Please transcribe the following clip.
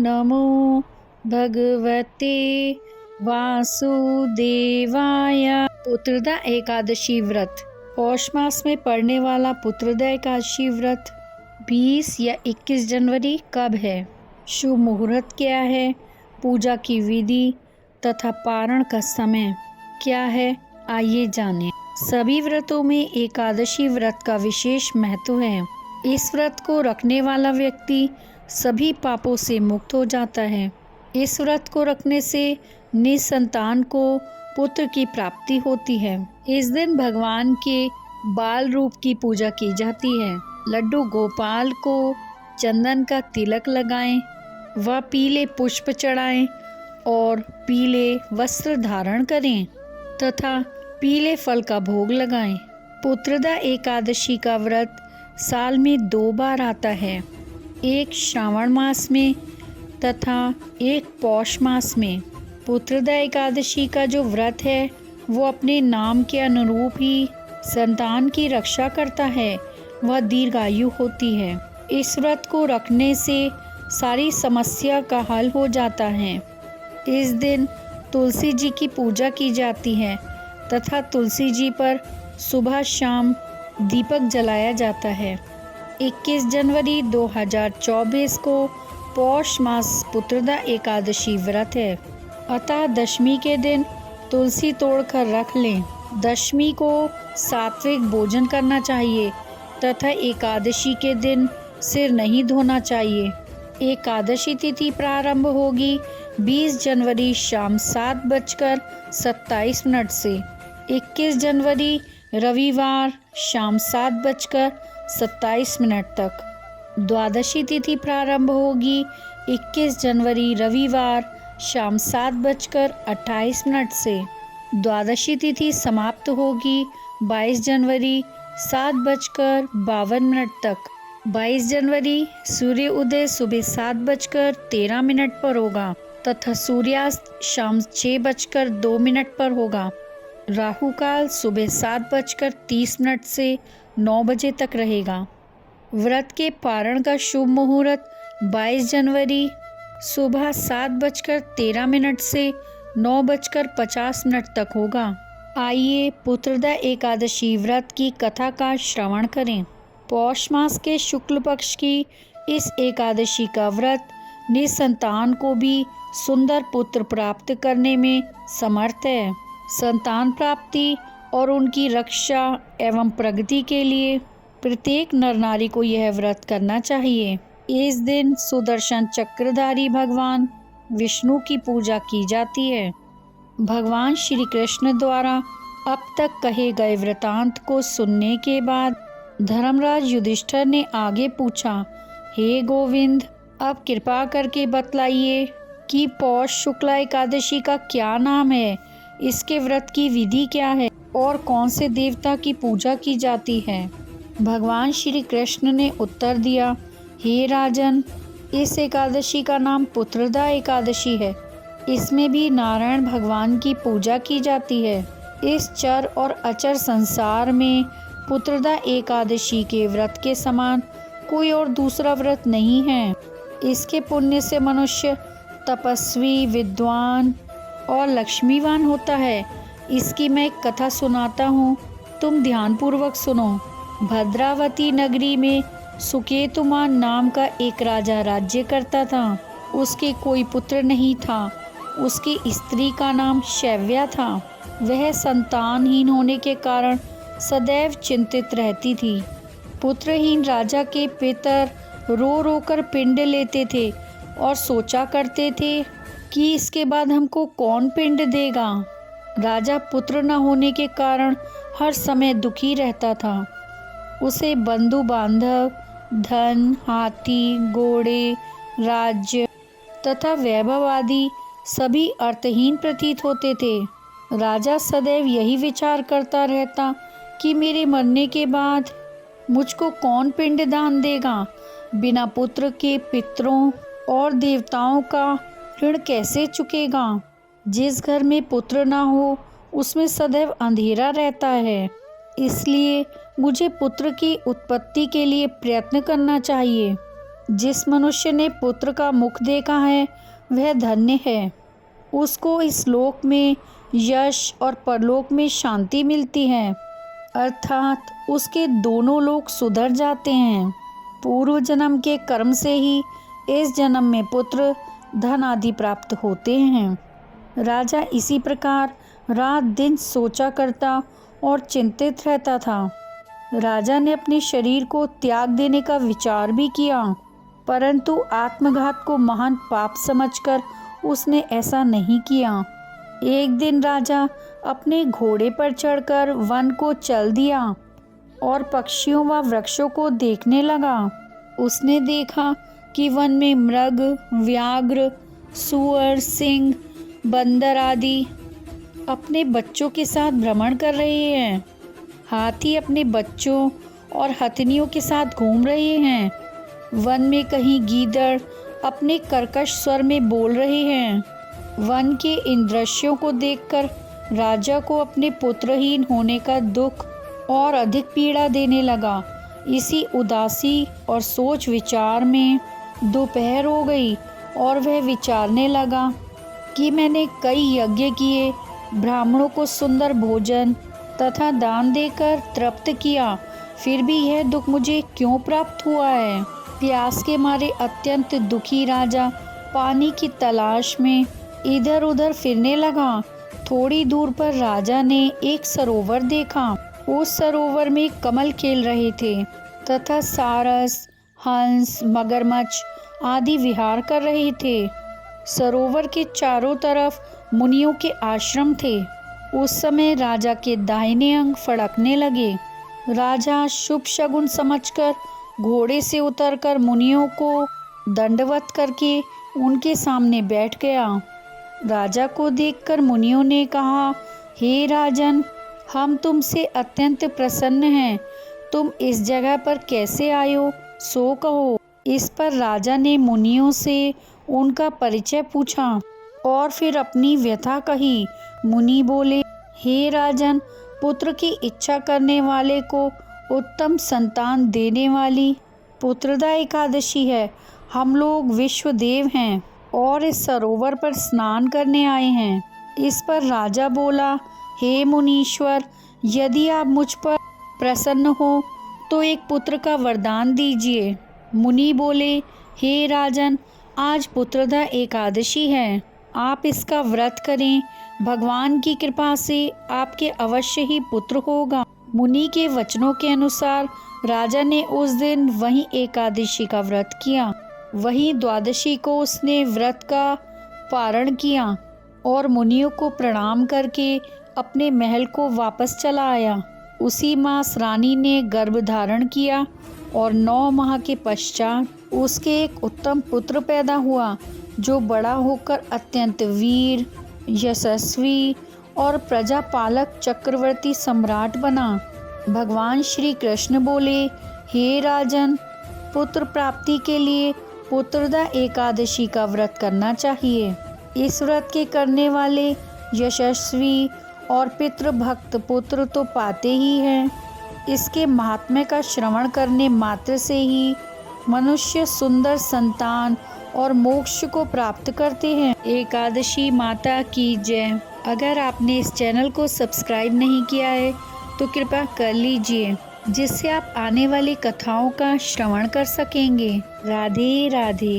नमो भगवते वासुदेवाय। पुत्रदा एकादशी व्रत। पौष मास में पड़ने वाला पुत्रदा एकादशी व्रत 20 या 21 जनवरी कब है? शुभ मुहूर्त क्या है? पूजा की विधि तथा पारण का समय क्या है? आइए जानें। सभी व्रतों में एकादशी व्रत का विशेष महत्व है। इस व्रत को रखने वाला व्यक्ति सभी पापों से मुक्त हो जाता है। इस व्रत को रखने से निसंतान को पुत्र की प्राप्ति होती है। इस दिन भगवान के बाल रूप की पूजा की जाती है। लड्डू गोपाल को चंदन का तिलक लगाएं व पीले पुष्प चढ़ाएं और पीले वस्त्र धारण करें तथा पीले फल का भोग लगाएं। पुत्रदा एकादशी का व्रत साल में 2 बार आता है, एक श्रावण मास में तथा एक पौष मास में। पुत्रदा एकादशी का जो व्रत है वो अपने नाम के अनुरूप ही संतान की रक्षा करता है, वह दीर्घायु होती है। इस व्रत को रखने से सारी समस्या का हल हो जाता है। इस दिन तुलसी जी की पूजा की जाती है तथा तुलसी जी पर सुबह शाम दीपक जलाया जाता है। 21 जनवरी 2024 को पौष मास पुत्रदा एकादशी व्रत है, अतः दशमी के दिन तुलसी तोड़कर रख लें। दशमी को सात्विक भोजन करना चाहिए तथा एकादशी के दिन सिर नहीं धोना चाहिए। एकादशी तिथि प्रारंभ होगी 20 जनवरी शाम 7:27 से। 21 जनवरी रविवार शाम 7:27 तक। द्वादशी तिथि प्रारंभ होगी 21 जनवरी रविवार शाम 7:28 से। द्वादशी तिथि समाप्त होगी 22 जनवरी 7:52 तक। 22 जनवरी सूर्य उदय सुबह 7:13 पर होगा तथा सूर्यास्त शाम 6:02 पर होगा। राहु काल सुबह 7:30 से 9 बजे तक रहेगा। व्रत के पारण का शुभ मुहूर्त 22 जनवरी सुबह 7:13 से 9:50 तक होगा। आइए पुत्रदा एकादशी व्रत की कथा का श्रवण करें। पौष मास के शुक्ल पक्ष की इस एकादशी का व्रत निसंतान को भी सुंदर पुत्र प्राप्त करने में समर्थ है। संतान प्राप्ति और उनकी रक्षा एवं प्रगति के लिए प्रत्येक नर नारी को यह व्रत करना चाहिए। इस दिन सुदर्शन चक्रधारी भगवान विष्णु की पूजा की जाती है। भगवान श्री कृष्ण द्वारा अब तक कहे गए वृतांत को सुनने के बाद धर्मराज युधिष्ठिर ने आगे पूछा, हे गोविंद, अब कृपा करके बतलाइए कि पौष शुक्ला एकादशी का क्या नाम है, इसके व्रत की विधि क्या है और कौन से देवता की पूजा की जाती है। भगवान श्री कृष्ण ने उत्तर दिया, हे राजन, इस एकादशी का नाम पुत्रदा एकादशी है। इसमें भी नारायण भगवान की पूजा की जाती है। इस चर और अचर संसार में पुत्रदा एकादशी के व्रत के समान कोई और दूसरा व्रत नहीं है। इसके पुण्य से मनुष्य तपस्वी, विद्वान और लक्ष्मीवान होता है। इसकी मैं एक कथा सुनाता हूँ, तुम ध्यानपूर्वक सुनो। भद्रावती नगरी में सुकेतुमान नाम का एक राजा राज्य करता था। उसके कोई पुत्र नहीं था। उसकी स्त्री का नाम शैव्या था। वह संतानहीन होने के कारण सदैव चिंतित रहती थी। पुत्रहीन राजा के पितर रो रो कर पिंड लेते थे और सोचा करते थे कि इसके बाद हमको कौन पिंड देगा। राजा पुत्र न होने के कारण हर समय दुखी रहता था। उसे बंधु बांधव, धन, हाथी, घोड़े, राज्य तथा वैभव आदि सभी अर्थहीन प्रतीत होते थे। राजा सदैव यही विचार करता रहता कि मेरे मरने के बाद मुझको कौन पिंड दान देगा। बिना पुत्र के पितरों और देवताओं का ऋण कैसे चुकेगा। जिस घर में पुत्र ना हो उसमें सदैव अंधेरा रहता है। इसलिए मुझे पुत्र की उत्पत्ति के लिए प्रयत्न करना चाहिए। जिस मनुष्य ने पुत्र का मुख देखा है वह धन्य है। उसको इस लोक में यश और परलोक में शांति मिलती है, अर्थात उसके दोनों लोक सुधर जाते हैं। पूर्व जन्म के कर्म से ही इस जन्म में पुत्र धन आदि प्राप्त होते हैं। राजा इसी प्रकार रात दिन सोचा करता और चिंतित रहता था। राजा ने अपने शरीर को त्याग देने का विचार भी किया, परंतु आत्मघात को महान पाप समझकर उसने ऐसा नहीं किया। एक दिन राजा अपने घोड़े पर चढ़कर वन को चल दिया और पक्षियों व वृक्षों को देखने लगा। उसने देखा कि वन में मृग, व्याघ्र, सूअर, सिंह, बंदर आदि अपने बच्चों के साथ भ्रमण कर रहे हैं। हाथी अपने बच्चों और हथनियों के साथ घूम रहे हैं। वन में कहीं गीदड़ अपने कर्कश स्वर में बोल रहे हैं। वन के इन दृश्यों को देखकर राजा को अपने पुत्रहीन होने का दुख और अधिक पीड़ा देने लगा। इसी उदासी और सोच विचार में दोपहर हो गई और वह विचारने लगा कि मैंने कई यज्ञ किए, ब्राह्मणों को सुंदर भोजन तथा दान देकर तृप्त किया, फिर भी यह दुख मुझे क्यों प्राप्त हुआ है। प्यास के मारे अत्यंत दुखी राजा पानी की तलाश में इधर उधर फिरने लगा। थोड़ी दूर पर राजा ने एक सरोवर देखा। उस सरोवर में कमल खेल रहे थे तथा सारस, हंस, मगरमच्छ आदि विहार कर रहे थे। सरोवर के चारों तरफ मुनियों के आश्रम थे। उस समय राजा के दाहिने अंग फड़कने लगे। राजा शुभ शगुन समझकर घोड़े से उतरकर मुनियों को दंडवत करके उनके सामने बैठ गया। राजा को देखकर मुनियों ने कहा, हे राजन, हम तुमसे अत्यंत प्रसन्न हैं। तुम इस जगह पर कैसे आए हो, सो कहो। इस पर राजा ने मुनियों से उनका परिचय पूछा और फिर अपनी व्यथा कही। मुनि बोले, हे राजन, पुत्र की इच्छा करने वाले को उत्तम संतान देने वाली पुत्रदा एकादशी है। हम लोग विश्वदेव हैं और इस सरोवर पर स्नान करने आए हैं। इस पर राजा बोला, हे मुनीश्वर, यदि आप मुझ पर प्रसन्न हो तो एक पुत्र का वरदान दीजिए। मुनि बोले, हे राजन, आज पुत्रदा एकादशी है, आप इसका व्रत करें। भगवान की कृपा से आपके अवश्य ही पुत्र होगा। मुनि के वचनों के अनुसार राजा ने उस दिन वही एकादशी का व्रत किया। वही द्वादशी को उसने व्रत का पारण किया और मुनियों को प्रणाम करके अपने महल को वापस चला आया। उसी मास रानी ने गर्भ धारण किया और 9 माह के पश्चात उसके एक उत्तम पुत्र पैदा हुआ, जो बड़ा होकर अत्यंत वीर, यशस्वी और प्रजापालक चक्रवर्ती सम्राट बना। भगवान श्री कृष्ण बोले, हे राजन, पुत्र प्राप्ति के लिए पुत्रदा एकादशी का व्रत करना चाहिए। इस व्रत के करने वाले यशस्वी और पितृभक्त पुत्र तो पाते ही हैं। इसके महात्म्य का श्रवण करने मात्र से ही मनुष्य सुंदर संतान और मोक्ष को प्राप्त करते हैं। एकादशी माता की जय। अगर आपने इस चैनल को सब्सक्राइब नहीं किया है तो कृपया कर लीजिए, जिससे आप आने वाली कथाओं का श्रवण कर सकेंगे। राधे राधे।